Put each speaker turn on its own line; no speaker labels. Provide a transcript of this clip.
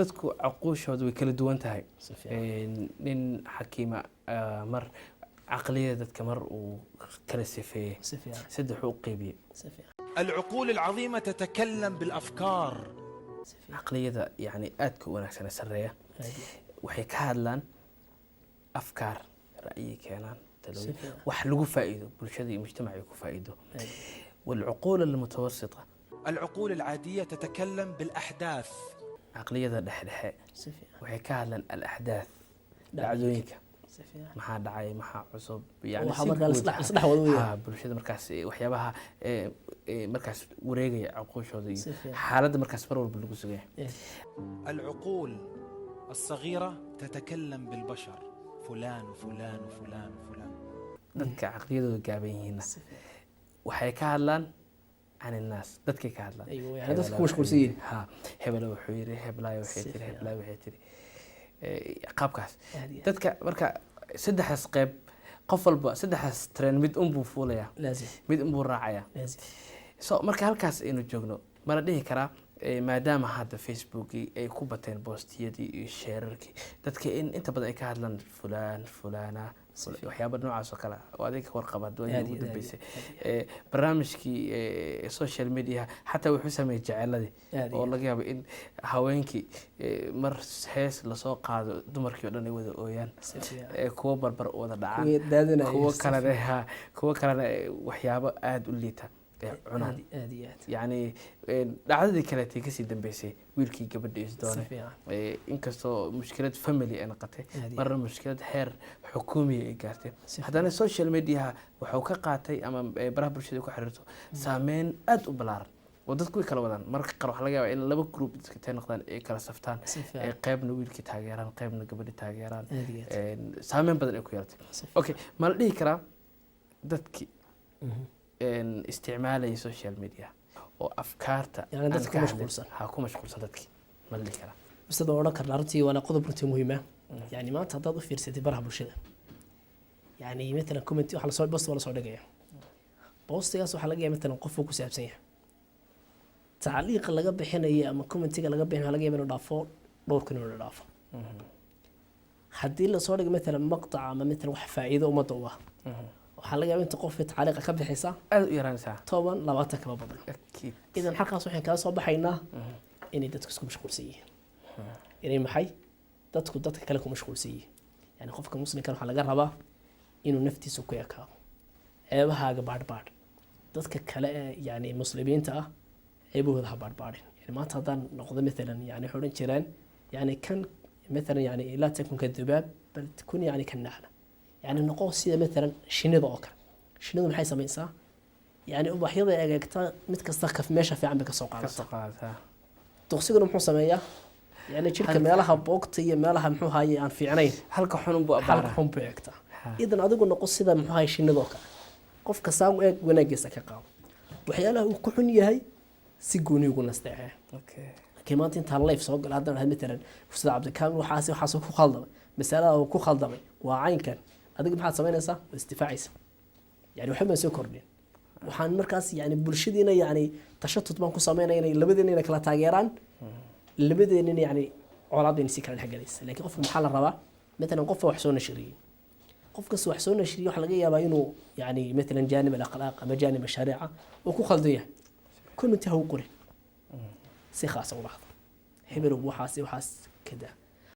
dadku caquushooda way kala duwan tahay nin xakiima mar caqliyada dadka mar uu kala sifeeyey saddex u qeybiye
العقول العظيمة تتكلم بالأفكار
عقلية يعني أدك ونحسن سرية وحي كهادلان أفكار رأيي كينان تلوي وحلقوا فائدة بالشدي مجتمعي يكون فائدة والعقول المتوسطة
العقول العادية تتكلم بالأحداث
عقلية الدحدحاء وحي كهادلان الأحداث دعوينك maxaa dhacay maxaa cusub yani
isdhex wada
bulshada markaas waxyaabaha markaas wareegaya aqooshooda iyo xaaladda markaas mar walba lagu sugaya
العقول الصغيرة تتكلم بالبشر فلان وفلان وفلان وفلان
dadka caqliyadooda gaaban yihiin waxay ka hadlaan عن الناس dadkay ka hadlaan
يعني dadku mashquulsan yihiin
ha hebel wuxuu yiri heblaay waxay tiri heblaay waxay tiri qaabkaas dadka marka saddexaas qayb qof walba saddexaas trend mid buu fuulaya mid buu raacaya so marka halkaas aynu joogno mara dhihi karaa maadaama hadda Facebook ay ku bateen postiyadii iyo shareerkii dadka inta badan ay ka hadlaan fulana waxyaabo noocaas oo kale oo adiga warqabad way ugu dambeysay barnaamijkii social media xataa wuxuu sameeyay jeceladii oo laga yaabo in haweenkii mar hees la soo qaado dumarkii oo dhan ay wada ooyaan kuwa barbar wada dhacaan kuwa kalena waxyaabo aad u liita cunaan yani dhacdadii kale tii kasii dambeysay wiilkii gabadha is doonay inkastoo mushkilad family ay noqotay marna mushkilad heer xukuumiya ay gaartay haddana social media wuxuu ka qaatay ama baraha bulshada ku xiriirto saameyn aad u ballaaran oo dadku way kala wadaan marka qaar waxa laga yaabaa in laba group iska noqdaan ay kala saftaan qaybna wiilkii taageeraan qaybna gabadhi taageeraan saameyn badan ay ku yeelatay okay ma la dhihi karaa dadkii استعماله سوشيال ميديا وافكارته
يعني dadka mashquulsan
ha ku mashquulsan dadkii ma la kara
bas dad oran karna runtii wala qodob runtii muhiim ah yani maanta dad u fiirsatay baraha bulshada yani mesela comment waxa la soo post wala soo dhigaya postigaas waxa laga yaabaa mesela qof uu ku saabsan yahay taaliiq laga bixinayo ama commentiga laga bixinayo laga yaabaa inuu dhaafo dhowr kun inuu dhaafo hadii la soo dhigo mesela maqtac ama mesela wax faa'iido uma doowa waxaa laga yaabaa inta qof taaliiq ka bixisa
aad u yaraanaysaa
10 20 kaba badan idan halkaas waxaan kala soo baxaynaa inay dadku isku mashquulsan yihiin inay maxay dadku dadka kale ku mashquulsan yihiin yani qofka muslimka waxa laga rabaa inuu naftiisa ku yakaado eebahaaga baadbaad dadka kale yani muslimiinta ah eebahooda ha baadbaadin yani maanta haddaan noqdo مثلا yani xoran jiraan yani kan مثلا yani لا تكن كالذباب بل تكون يعني كالنحلة يعني نقول سيدا مثلا شنيدو أوكا شنيدو محي سميسا يعني أباحيضا أجاكتا متكستا كف ماشا في عمك السوقات تغسيقنا محو سمية يعني شركة مالها بوقتية مالها محو هاي عن في عنين
حلقة حنون بو أبارة
حلقة حنون بو أكتا إذن أدوكو نقول سيدا محو هاي شنيدو أوكا قف كساو إيك وناقيسا كقاو وحياله وكحوني هاي سيقوني يقول نستعيه كمان انت هاللايف سوق هذا مثلا استاذ عبد الكامل وحاسي وحاسو كو خلدمay mas'ala oo ku khaldamay waa caynkan adiga maxaad sameynaysaa istifaacaysa yani waxa ma soo kordhin waxaan markaas yani bulshadiina yani tashatut baan ku sameynayna labadeena kala taageeraan labadeena yani colaadeen si kala xagalaysa laakiin qofka maxaa la rabaa مثلا qof wax soo nashriyo qofka wax soo nashriyo waxa laga yaabaa inuu yani مثلا جانب الاخلاق ama جانب الشريعه oo ku khaldaya comment ha u qorin si khaas ah u lahayd hebel waxaas كده